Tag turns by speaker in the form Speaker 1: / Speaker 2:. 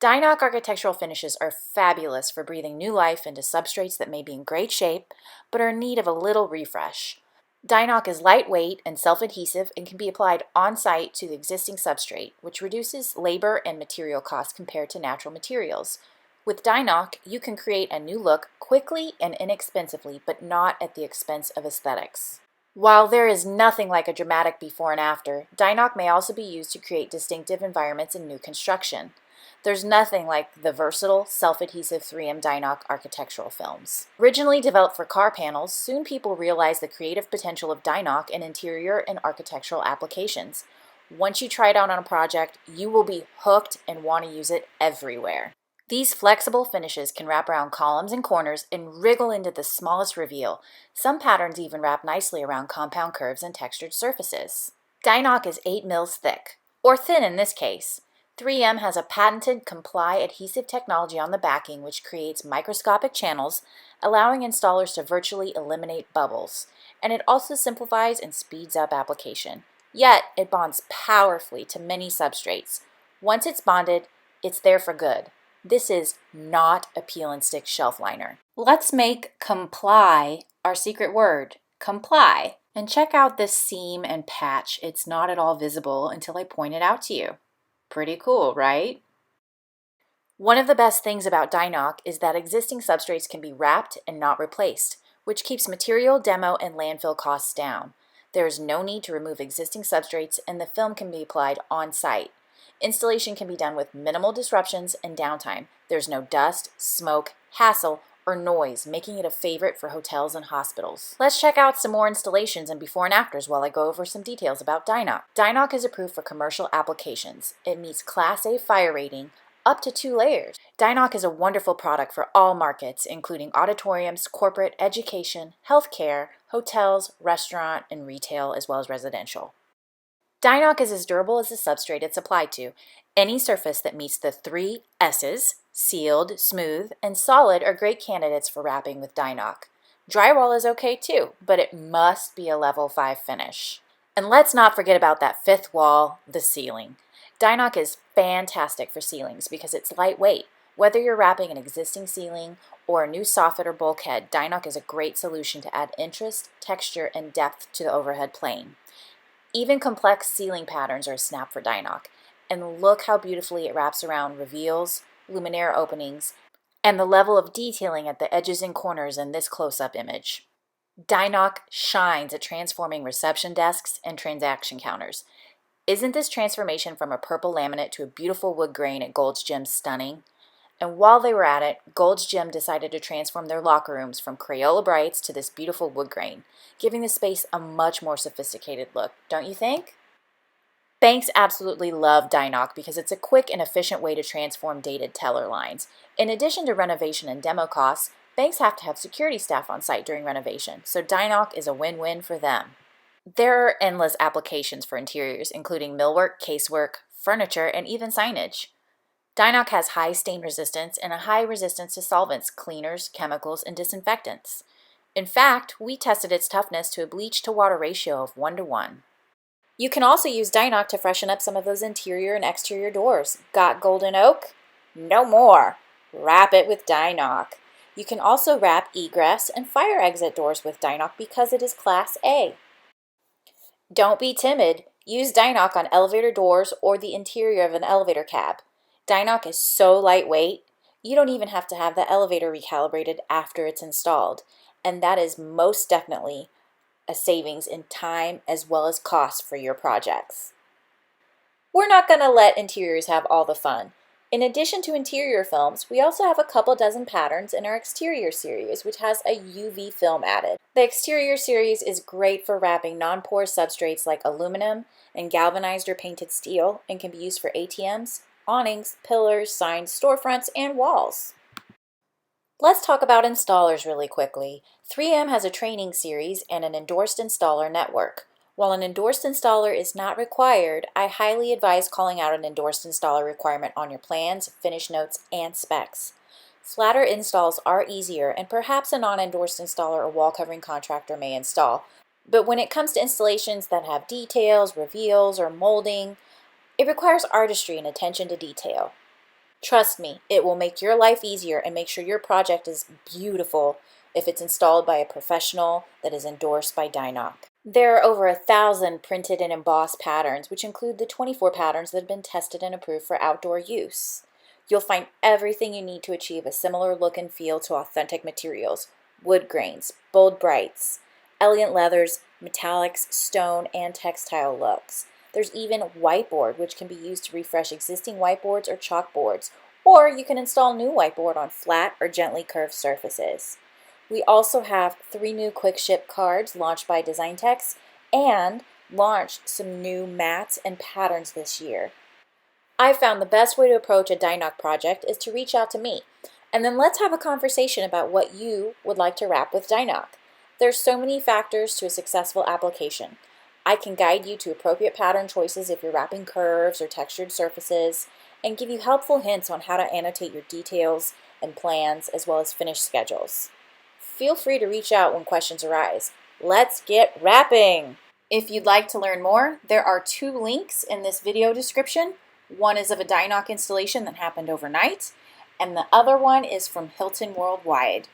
Speaker 1: Dinoc Architectural Finishes are fabulous for breathing new life into substrates that may be in great shape, but are in need of a little refresh. Dinoc is lightweight and self-adhesive and can be applied on-site to the existing substrate, which reduces labor and material costs compared to natural materials. With Dinoc, you can create a new look quickly and inexpensively, but not at the expense of aesthetics. While there is nothing like a dramatic before and after, Dinoc may also be used to create distinctive environments in new construction. There's nothing like the versatile, self-adhesive 3M Dinoc architectural films. Originally developed for car panels, soon people realized the creative potential of Dinoc in interior and architectural applications. Once you try it out on a project, you will be hooked and want to use it everywhere. These flexible finishes can wrap around columns and corners and wriggle into the smallest reveal. Some patterns even wrap nicely around compound curves and textured surfaces. Dinoc is 8 mils thick, or thin in this case. 3M has a patented Comply adhesive technology on the backing which creates microscopic channels, allowing installers to virtually eliminate bubbles. And it also simplifies and speeds up application. Yet, it bonds powerfully to many substrates. Once it's bonded, it's there for good. This is not a peel and stick shelf liner. Let's make comply our secret word, comply. And check out this seam and patch. It's not at all visible until I point it out to you. Pretty cool, right? One of the best things about Dinoc is that existing substrates can be wrapped and not replaced, which keeps material, demo, and landfill costs down. There is no need to remove existing substrates and the film can be applied on-site. Installation can be done with minimal disruptions and downtime. There's no dust, smoke, hassle, or noise, making it a favorite for hotels and hospitals. Let's check out some more installations and before and afters while I go over some details about Dinoc. Dinoc is approved for commercial applications. It meets Class A fire rating, up to 2 layers. Dinoc is a wonderful product for all markets, including auditoriums, corporate, education, healthcare, hotels, restaurant, and retail, as well as residential. Dinoc is as durable as the substrate it's applied to. Any surface that meets the 3 S's, sealed, smooth, and solid are great candidates for wrapping with Dinoc. Drywall is okay too, but it must be a level 5 finish. And let's not forget about that 5th wall, the ceiling. Dinoc is fantastic for ceilings because it's lightweight. Whether you're wrapping an existing ceiling or a new soffit or bulkhead, Dinoc is a great solution to add interest, texture, and depth to the overhead plane. Even complex ceiling patterns are a snap for Dinoc. And look how beautifully it wraps around reveals, luminaire openings, and the level of detailing at the edges and corners in this close-up image. Dinoc shines at transforming reception desks and transaction counters. Isn't this transformation from a purple laminate to a beautiful wood grain at Gold's Gym stunning? And while they were at it, Gold's Gym decided to transform their locker rooms from Crayola Brights to this beautiful wood grain, giving the space a much more sophisticated look, don't you think? Banks absolutely love Dinoc because it's a quick and efficient way to transform dated teller lines. In addition to renovation and demo costs, banks have to have security staff on site during renovation, so Dinoc is a win-win for them. There are endless applications for interiors, including millwork, casework, furniture, and even signage. Dinoc has high stain resistance and a high resistance to solvents, cleaners, chemicals, and disinfectants. In fact, we tested its toughness to a bleach-to-water ratio of 1:1. You can also use Dinoc to freshen up some of those interior and exterior doors. Got golden oak? No more! Wrap it with Dinoc. You can also wrap egress and fire exit doors with Dinoc because it is Class A. Don't be timid. Use Dinoc on elevator doors or the interior of an elevator cab. Dinoc is so lightweight, you don't even have to have the elevator recalibrated after it's installed. And that is most definitely a savings in time as well as cost for your projects. We're not going to let interiors have all the fun. In addition to interior films, we also have a couple dozen patterns in our exterior series, which has a UV film added. The exterior series is great for wrapping non-porous substrates like aluminum and galvanized or painted steel and can be used for ATMs, awnings, pillars, signs, storefronts, and walls. Let's talk about installers really quickly. 3M has a training series and an endorsed installer network. While an endorsed installer is not required, I highly advise calling out an endorsed installer requirement on your plans, finish notes, and specs. Flatter installs are easier, and perhaps a non-endorsed installer or wall covering contractor may install. But when it comes to installations that have details, reveals, or molding, it requires artistry and attention to detail. Trust me, it will make your life easier and make sure your project is beautiful if it's installed by a professional that is endorsed by Dinoc. There are over 1,000 printed and embossed patterns, which include the 24 patterns that have been tested and approved for outdoor use. You'll find everything you need to achieve a similar look and feel to authentic materials: wood grains, bold brights, elegant leathers, metallics, stone, and textile looks. There's even whiteboard, which can be used to refresh existing whiteboards or chalkboards, or you can install new whiteboard on flat or gently curved surfaces. We also have 3 new quick ship cards launched by Design Techs and launched some new mats and patterns this year. I found the best way to approach a Dinoc project is to reach out to me, and then let's have a conversation about what you would like to wrap with Dinoc. There's so many factors to a successful application. I can guide you to appropriate pattern choices if you're wrapping curves or textured surfaces, and give you helpful hints on how to annotate your details and plans as well as finish schedules. Feel free to reach out when questions arise. Let's get wrapping! If you'd like to learn more, there are 2 links in this video description. One is of a Dinoc installation that happened overnight, and the other one is from Hilton Worldwide.